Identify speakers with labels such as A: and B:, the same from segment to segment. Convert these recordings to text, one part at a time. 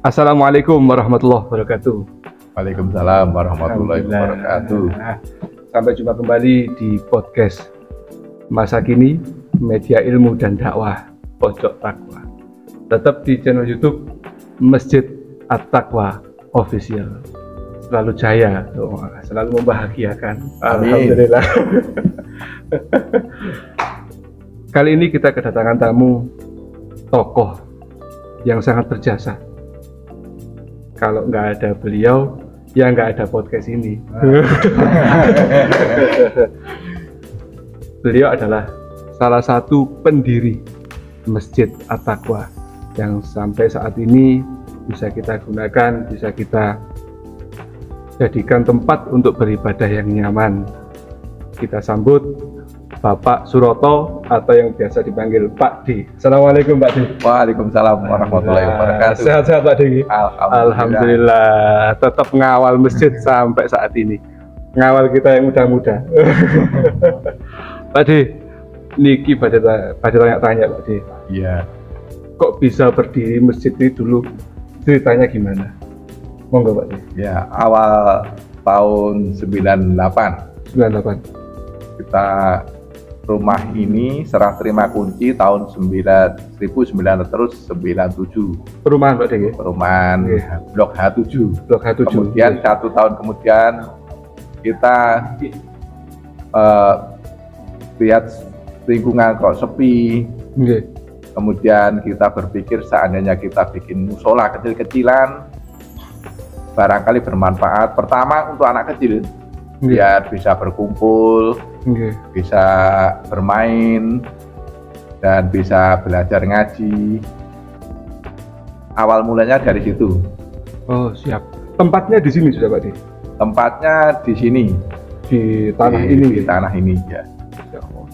A: Assalamualaikum warahmatullahi wabarakatuh.
B: Waalaikumsalam warahmatullahi wabarakatuh.
A: Sampai jumpa kembali di podcast Masa Kini Media Ilmu dan Dakwah Pojok Takwa. Tetap di channel YouTube Masjid At-Taqwa Official. Selalu jaya, selalu membahagiakan. Alhamdulillah. Kali ini kita kedatangan tamu tokoh yang sangat berjasa. Kalau nggak ada beliau, ya nggak ada podcast ini. Beliau adalah salah satu pendiri Masjid At-Taqwa yang sampai saat ini bisa kita gunakan, bisa kita jadikan tempat untuk beribadah yang nyaman. Kita sambut Bapak Suroto atau yang biasa dipanggil Pak D. Assalamualaikum Pak D.
B: Waalaikumsalam warahmatullahi wabarakatuh.
A: Sehat-sehat Pak D. Alhamdulillah. Tetap ngawal masjid sampai saat ini. Ngawal kita yang muda-muda. Pak D, niki pada tanya-tanya Pak D.
B: Iya.
A: Kok bisa berdiri masjid ini dulu? Ceritanya gimana? Monggo Pak D.
B: Ya, awal tahun 98.
A: 98.
B: Kita rumah ini serah terima kunci tahun 1997.
A: Perumahan Pak D.
B: Perumahan Blok H7.
A: Blok H7.
B: Kemudian 1 tahun kemudian kita lihat lingkungan kok sepi. Kemudian kita berpikir seandainya kita bikin musola kecil-kecilan, barangkali bermanfaat. Pertama untuk anak kecil, biar bisa berkumpul, bisa bermain, dan bisa belajar ngaji. Awal mulanya dari situ.
A: Oh siap. Tempatnya di sini sudah Pak D?
B: Tempatnya di sini.
A: Di tanah ini?
B: Di tanah ini ya.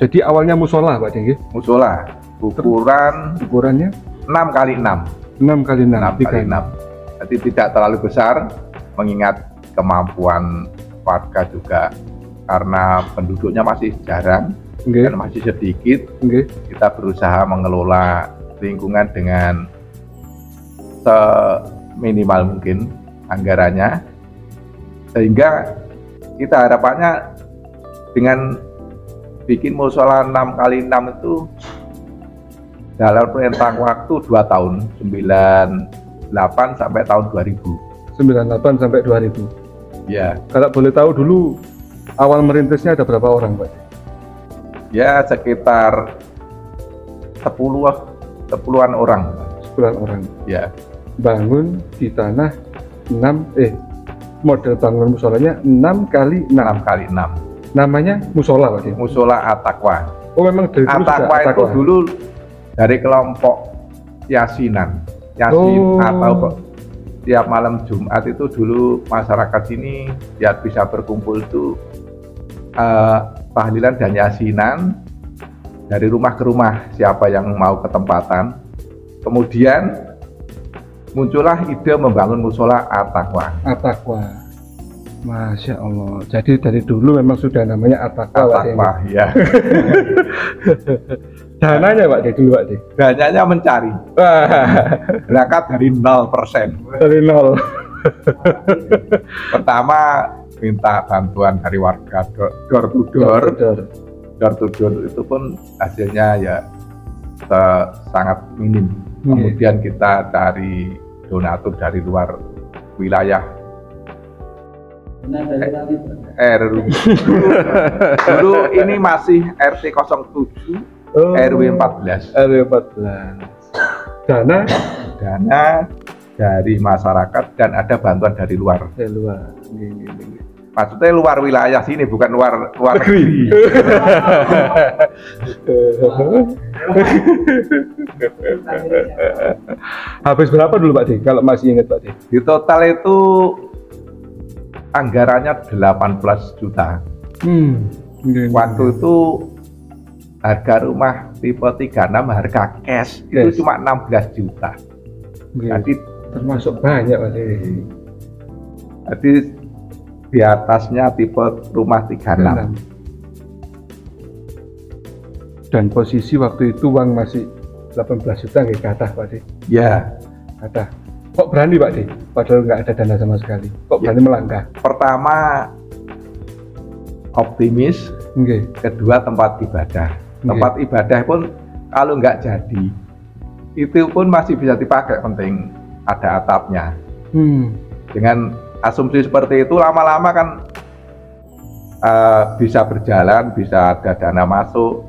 A: Jadi awalnya musola Pak D?
B: Musola. Ukurannya 6 kali 6.
A: 6 kali 6.
B: 6 kali 6. Jadi tidak terlalu besar, mengingat kemampuan warga juga karena penduduknya masih jarang dan masih sedikit. Kita berusaha mengelola lingkungan dengan seminimal mungkin anggarannya, sehingga kita harapannya dengan bikin musola 6 kali 6 itu dalam rentang waktu 2 tahun, 98 sampai tahun 2000.
A: 98 sampai 2000.
B: Ya.
A: Kalau boleh tahu dulu awal merintisnya ada berapa orang Pak?
B: Ya sekitar 10-an orang.
A: 10-an orang.
B: Ya.
A: Bangun di tanah model bangunan musolanya 6 kali 6.
B: 6 kali 6.
A: Namanya musola Pak?
B: Musola At-Taqwa.
A: Oh memang dari dulu
B: At-Taqwa itu dulu dari kelompok Yasinan. Atau tiap malam Jumat itu dulu masyarakat sini ya bisa berkumpul itu tahlilan dan yasinan dari rumah ke rumah siapa yang mau ketempatan. Kemudian muncullah ide membangun musola At-Taqwa.
A: At-Taqwa. Masya Allah. Jadi dari dulu memang sudah namanya At-Taqwa.
B: At-Taqwa ya.
A: Dananya Pak D dulu Pak D?
B: Dananya mencari. Berangkat dari 0%.
A: Dari 0.
B: Pertama minta bantuan dari warga door to door. Door to door itu pun hasilnya ya sangat minim. Kemudian kita cari donatur dari luar wilayah. Dulu ini masih RT 07. RW 14.
A: RW 14. Dana
B: dari masyarakat dan ada bantuan dari luar.
A: Dari luar.
B: Maksudnya luar wilayah sini, bukan luar negeri.
A: Habis berapa dulu Pak D? Kalau masih ingat Pak D?
B: Di total itu anggarannya 18 juta. Waktu itu harga rumah tipe 36 harga cash itu cuma 16 juta.
A: Jadi termasuk banyak Pak D.
B: Jadi di atasnya tipe rumah 36.
A: Dan posisi waktu itu uang masih 18 juta nggih kathah Pak D.
B: Ya,
A: kathah. Kok berani Pak De? Padahal nggak ada dana sama sekali. Kok berani melangkah?
B: Pertama optimis, kedua tempat ibadah. Tempat ibadah pun kalau nggak jadi, itu pun masih bisa dipakai, penting ada atapnya. Dengan asumsi seperti itu lama-lama kan bisa berjalan, bisa ada dana masuk,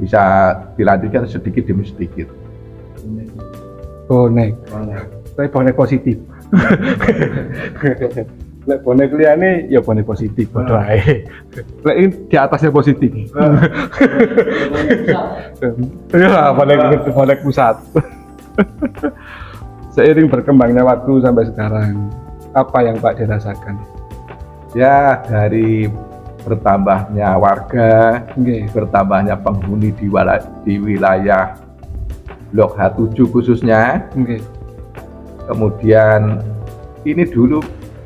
B: bisa dilanjutkan sedikit demi sedikit.
A: Bonek, tapi bonek positif. Lek bonek liane ya bonek positif, bodoh ae. Lek ini di atasnya positif. Ya, bonek pusat. Seiring berkembangnya waktu sampai sekarang, apa yang Pak dirasakan?
B: Ya, dari bertambahnya warga, bertambahnya penghuni di wilayah Blok H7 khususnya. Kemudian ini dulu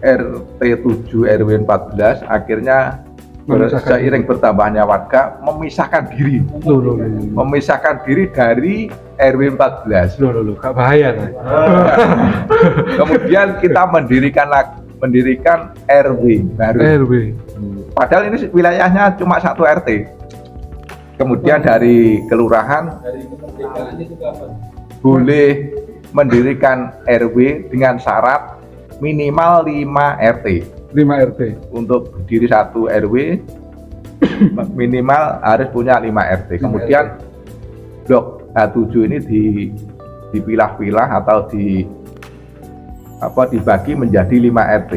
B: RT 7 RW 14 akhirnya seiring bertambahnya warga memisahkan diri. Memisahkan diri dari RW 14.
A: Gak bahaya kan?
B: Kemudian kita mendirikan RW baru. Padahal ini wilayahnya cuma 1 RT. Kemudian dari kelurahan boleh mendirikan RW dengan syarat minimal 5 RT.
A: 5 RT. Untuk
B: berdiri 1 RW minimal harus punya 5 RT. Kemudian Blok H7 ini dipilah-pilah atau dibagi menjadi 5 RT.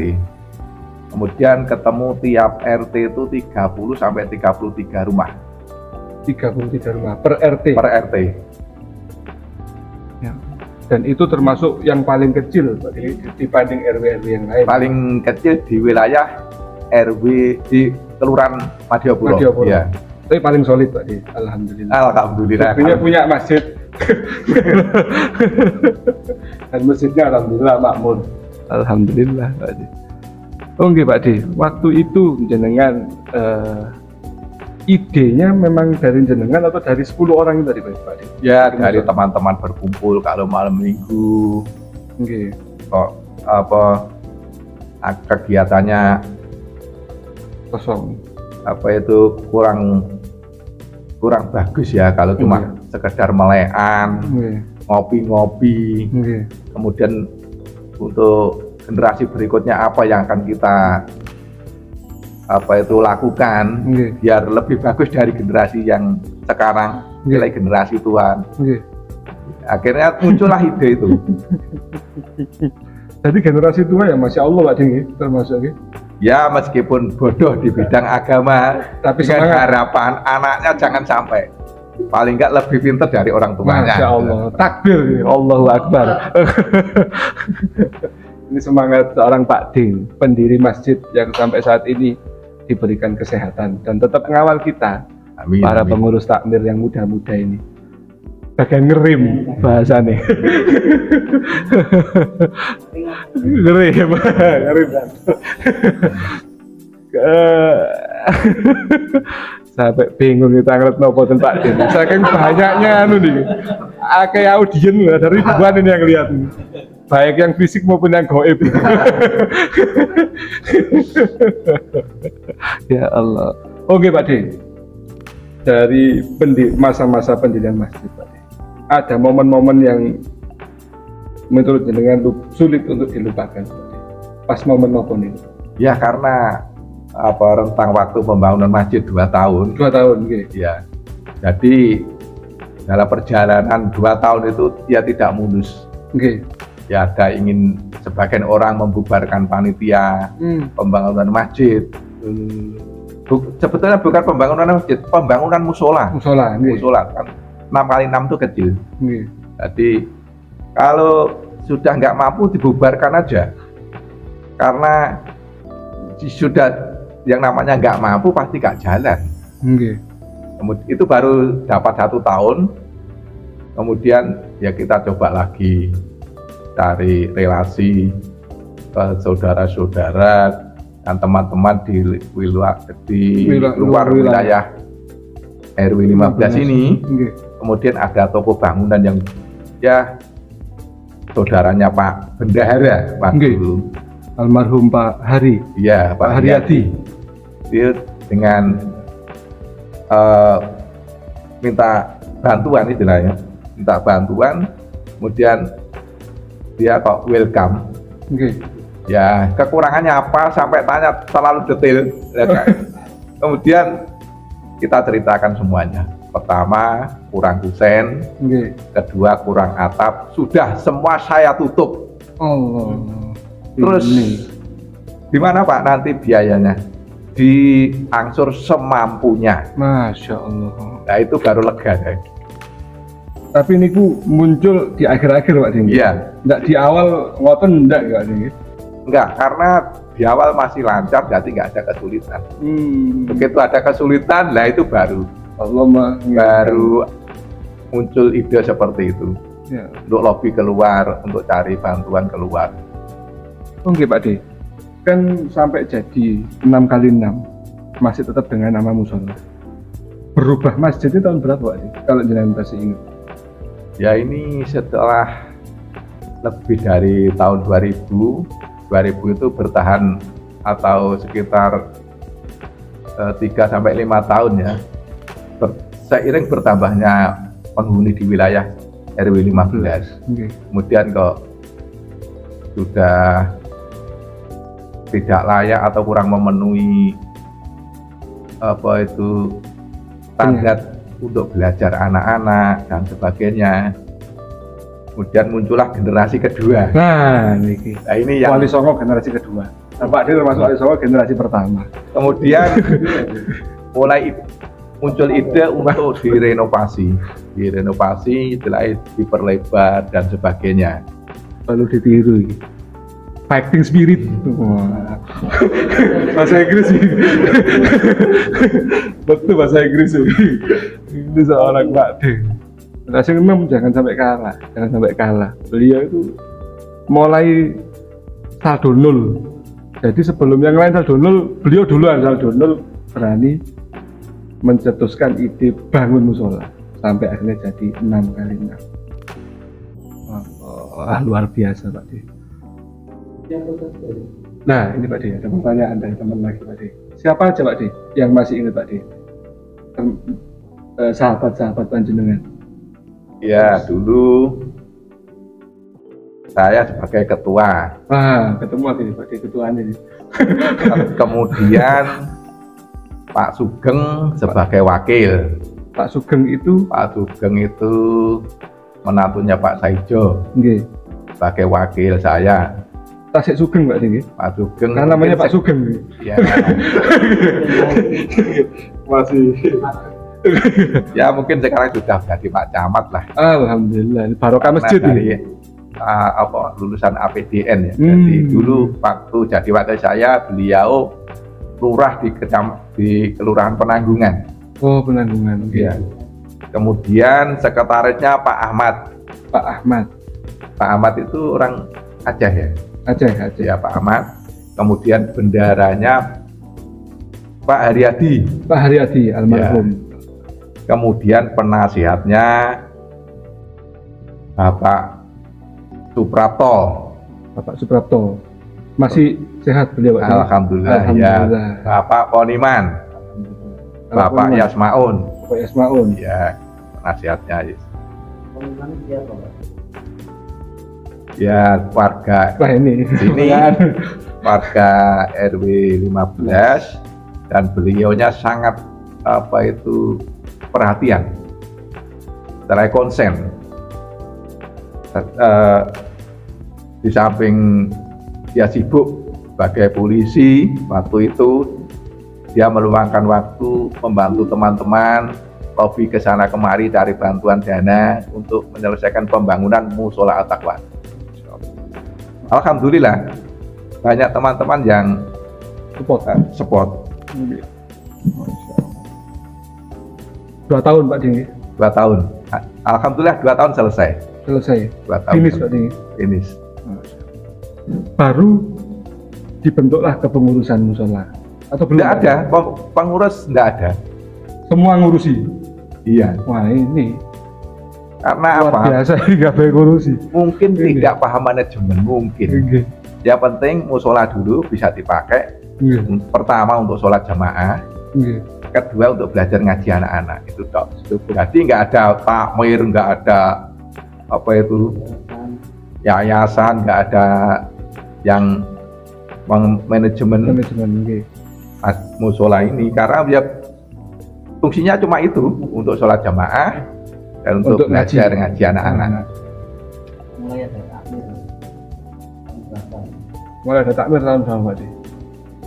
B: Kemudian ketemu tiap RT itu 30 sampai 33 rumah.
A: 33 rumah per RT.
B: Per RT.
A: Ya. Dan itu termasuk yang paling kecil dibanding RW-RW yang lain.
B: Paling kecil di wilayah RW di Kelurahan Madiopuro. Ya.
A: Tapi paling solid Pak Di. Alhamdulillah.
B: Alhamdulillah.
A: Punya masjid. Dan masjidnya alhamdulillah makmur. Alhamdulillah Pak Di. Oke Pak Di, waktu itu jenengan idenya memang dari jenengan atau dari 10 orang itu tadi Pak Di?
B: Ya, dari teman-teman berkumpul kalau malam minggu. Kok kegiatannya
A: kosong.
B: Kurang bagus ya kalau cuma sekedar melean, ngopi-ngopi. Kemudian untuk generasi berikutnya apa yang akan kita lakukan biar lebih bagus dari generasi yang sekarang, nilai generasi Tuhan. Akhirnya muncullah ide itu.
A: Jadi generasi tua ya Masya Allah Pak Ding, termasuk
B: ya meskipun bodoh di bidang agama, tapi dengan harapan anaknya jangan sampai paling enggak lebih pintar dari orang tuanya.
A: Masya Allah, takbir, Allahu Akbar. Ini semangat seorang Pak Ding, pendiri masjid yang sampai saat ini diberikan kesehatan dan tetap mengawal kita.
B: Amin,
A: para
B: amin.
A: Pengurus takmir yang muda-muda ini. Bagian ngerim bahasanya. Ngerim. Sampai bingung kita ngeliat nopo Pak Ding. Saking banyaknya nih. Kayak audien dari ribuan ini yang lihat. Baik yang fisik maupun yang gaib. Ya Allah. Oke Pak Ding, dari masa-masa pendirian masjid Pak Ding, ada momen-momen yang menurut jenengan sulit untuk dilupakan Pak Ding? Pas momen maupun itu?
B: Ya karena rentang waktu pembangunan masjid 2 tahun.
A: 2 tahun,
B: ya. Jadi dalam perjalanan 2 tahun itu dia tidak mulus. Ya ada ingin sebagian orang membubarkan panitia pembangunan masjid. Sebetulnya bukan pembangunan masjid, pembangunan musola. Musola kan 6x6 itu kecil. Jadi kalau sudah nggak mampu dibubarkan aja. Karena sudah yang namanya nggak mampu pasti nggak jalan. Kemudian itu baru dapat 1 tahun. Kemudian ya kita coba lagi cari relasi ke saudara-saudara dan teman-teman di luar wilayah RW 15 ini. Kemudian ada toko bangunan yang ya saudaranya Pak Bendahara
A: Nggih.
B: waktu
A: Almarhum Pak Hari.
B: iya Pak
A: Haryadi.
B: Dia dengan minta bantuan istilahnya, minta bantuan, kemudian dia kok welcome.
A: Oke.
B: Ya kekurangannya apa sampai tanya terlalu detail. Ya, Kak. Kemudian kita ceritakan semuanya. Pertama kurang kusen,
A: Oke.
B: kedua kurang atap, sudah semua saya tutup.
A: Oh.
B: Terus
A: Ini.
B: gimana Pak nanti biayanya? Diangsur semampunya.
A: Masya Allah.
B: Nah itu baru lega ya.
A: Tapi ini ku muncul di akhir-akhir Pak Ding.
B: Iya.
A: Nggak di awal ngoten ndak Pak Ding.
B: Enggak, karena di awal masih lancar, jadi nggak ada kesulitan. Begitu ada kesulitan, lah itu baru
A: Allah
B: baru muncul ide seperti itu.
A: Ya.
B: Untuk lobby keluar, untuk cari bantuan keluar.
A: Oke Pak D. Kan sampai jadi 6x6 masih tetap dengan nama musola. Berubah masjidnya tahun berapa Pak D? Kalau jenengan masih ingat?
B: Ya ini setelah lebih dari tahun 2000 itu bertahan atau sekitar 3-5 tahun ya. Seiring bertambahnya penghuni di wilayah RW 15.
A: Okay.
B: Kemudian kok sudah tidak layak atau kurang memenuhi apa itu standar untuk belajar anak-anak dan sebagainya. Kemudian muncullah generasi kedua.
A: Nah
B: ini yang
A: Wali Songo generasi kedua. Pak D termasuk Wali Songo generasi pertama.
B: Kemudian mulai muncul ide untuk direnovasi, diperlebar dan sebagainya.
A: Lalu ditiru ini. Fighting spirit. Wah. Bahasa Inggris sih. Betul bahasa Inggris sih. Ini seorang Pak D. Rasanya memang jangan sampai kalah. Beliau itu mulai saldo nol. Jadi sebelum yang lain saldo nol, beliau duluan saldo nol berani mencetuskan ide bangun musola sampai akhirnya jadi 6x6. Luar biasa Pak D. Nah ini Pak D, ada pertanyaan dari teman lagi Pak D. Siapa aja Pak D yang masih ingat Pak D? Sahabat-sahabat panjenengan.
B: Ya dulu saya sebagai ketua.
A: Ketemu lagi Pak D ketuanya ini.
B: Kemudian Pak Sugeng sebagai wakil.
A: Pak Sugeng itu
B: menantunya Pak Saijo.
A: Nggih.
B: Sebagai wakil saya.
A: Tasik Sugeng Pak D.
B: Pak Sugeng.
A: Kan namanya Pak Sugeng.
B: Ya.
A: Masih.
B: Ya mungkin sekarang sudah jadi Pak Camat lah.
A: Alhamdulillah. Barokah masjid
B: dari,
A: ini.
B: Lulusan APDN ya. Jadi dulu waktu jadi wakil saya beliau lurah di Kelurahan Penanggungan.
A: Oh Penanggungan.
B: Ya. Kemudian sekretarisnya Pak Ahmad. Pak Ahmad itu orang Aceh ya.
A: Aceh.
B: Ya Pak Ahmad. Kemudian bendaranya Pak Haryadi
A: almarhum.
B: Ya. Kemudian penasihatnya Bapak
A: Suprapto. Masih sehat beliau Pak?
B: Alhamdulillah. Ya. Bapak Poniman. Bapak Yasmaun. Ya, penasihatnya.
C: Poniman siapa Pak?
B: Ya, warga
A: ini.
B: Sini. Warga RW 15 dan beliaunya sangat perhatian. Secara konsen. Di samping dia sibuk sebagai polisi, waktu itu dia meluangkan waktu membantu teman-teman lobby ke sana kemari cari bantuan dana untuk menyelesaikan pembangunan musola At-Taqwa. Alhamdulillah banyak teman-teman yang support.
A: 2 tahun Pak Dingi.
B: 2 tahun. Alhamdulillah 2 tahun selesai.
A: 2 tahun. Finish Pak Dingi.
B: Finish.
A: Baru dibentuklah kepengurusan musola atau belum?
B: Tidak ada, pengurus tidak ada.
A: Semua ngurusi.
B: Iya.
A: Wah ini
B: Karena
A: luar
B: apa?
A: biasa nggak baik korupsi.
B: Mungkin
A: Ini.
B: tidak paham manajemen, mungkin.
A: Oke.
B: Yang penting musola dulu bisa dipakai.
A: Iya.
B: Pertama untuk sholat jamaah,
A: Iya.
B: kedua untuk belajar ngaji anak-anak. Itu tok. Jadi nggak ada takmir, nggak ada apa itu yayasan, nggak ada yang manajemen
A: Oke.
B: musola ini, karena ya fungsinya cuma itu, untuk sholat jamaah dan untuk belajar ngaji anak-anak.
C: Mulai ada takmir.
A: Mulai ada takmir tahun berapa Pak?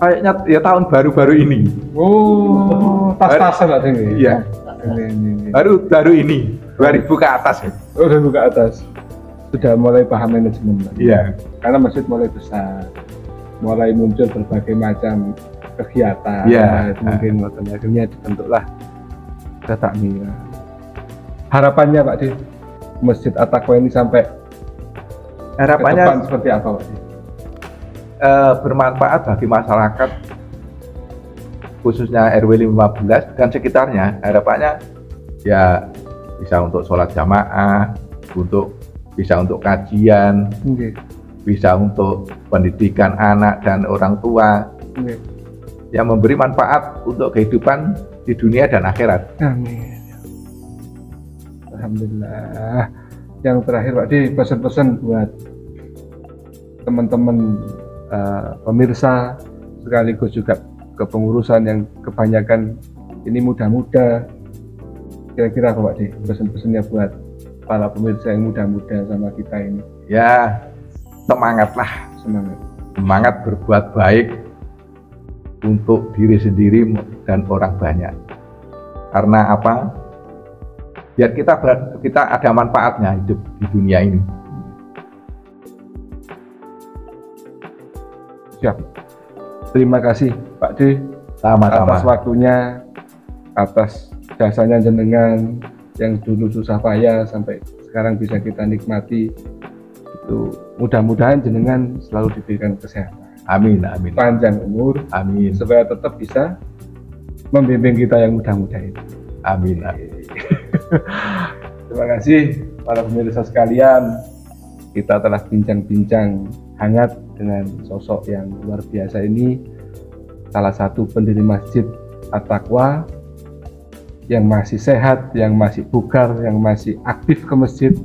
B: Kayaknya ya tahun baru-baru ini.
A: Oh, tas-tasan Pak ini.
B: Iya.
A: Ini.
B: Baru ini 2000 ke atas ya.
A: Oh, udah buka atas. Sudah mulai paham manajemen Pak.
B: Iya.
A: Karena masjid mulai besar. Mulai muncul berbagai macam kegiatan.
B: Iya.
A: Mungkin akhirnya dibentuklah takmir. Harapannya Pak Di, Masjid At-Taqwa ini sampai
B: Harapannya
A: ke depan seperti apa Pak Di?
B: Bermanfaat bagi masyarakat, khususnya RW 15 dan sekitarnya. Harapannya ya bisa untuk sholat jamaah, bisa untuk kajian,
A: Oke.
B: bisa untuk pendidikan anak dan orang tua,
A: Oke.
B: yang memberi manfaat untuk kehidupan di dunia dan akhirat.
A: Amin. Alhamdulillah. Yang terakhir Pak Di, pesan-pesan buat teman-teman pemirsa sekaligus juga kepengurusan yang kebanyakan ini muda-muda. Kira-kira apa Pak Di, pesan-pesannya buat para pemirsa yang muda-muda sama kita ini?
B: Ya, semangatlah, semangat berbuat baik untuk diri sendiri dan orang banyak. Karena apa? Biar kita ada manfaatnya hidup di dunia ini.
A: Siap. Terima kasih Pak D
B: Sama-sama.
A: atas waktunya, atas jasanya jenengan yang dulu susah payah sampai sekarang bisa kita nikmati. Itu mudah-mudahan jenengan selalu diberikan kesehatan,
B: Amin, amin,
A: panjang umur,
B: amin,
A: supaya tetap bisa membimbing kita yang muda-muda ini.
B: amin, amin.
A: Terima kasih para pemirsa sekalian. Kita telah bincang-bincang hangat dengan sosok yang luar biasa ini, salah satu pendiri Masjid At-Taqwa yang masih sehat, yang masih bugar, yang masih aktif ke masjid.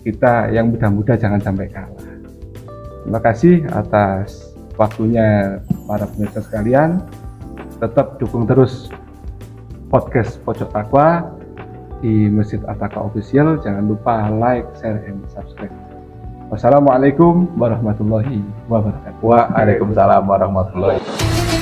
A: Kita yang muda-muda jangan sampai kalah. Terima kasih atas waktunya para pemirsa sekalian. Tetap dukung terus podcast Pojok Taqwa di Masjid At-Taqwa Official. Jangan lupa like, share, and subscribe. Wassalamualaikum warahmatullahi wabarakatuh.
B: Waalaikumsalam warahmatullahi wabarakatuh.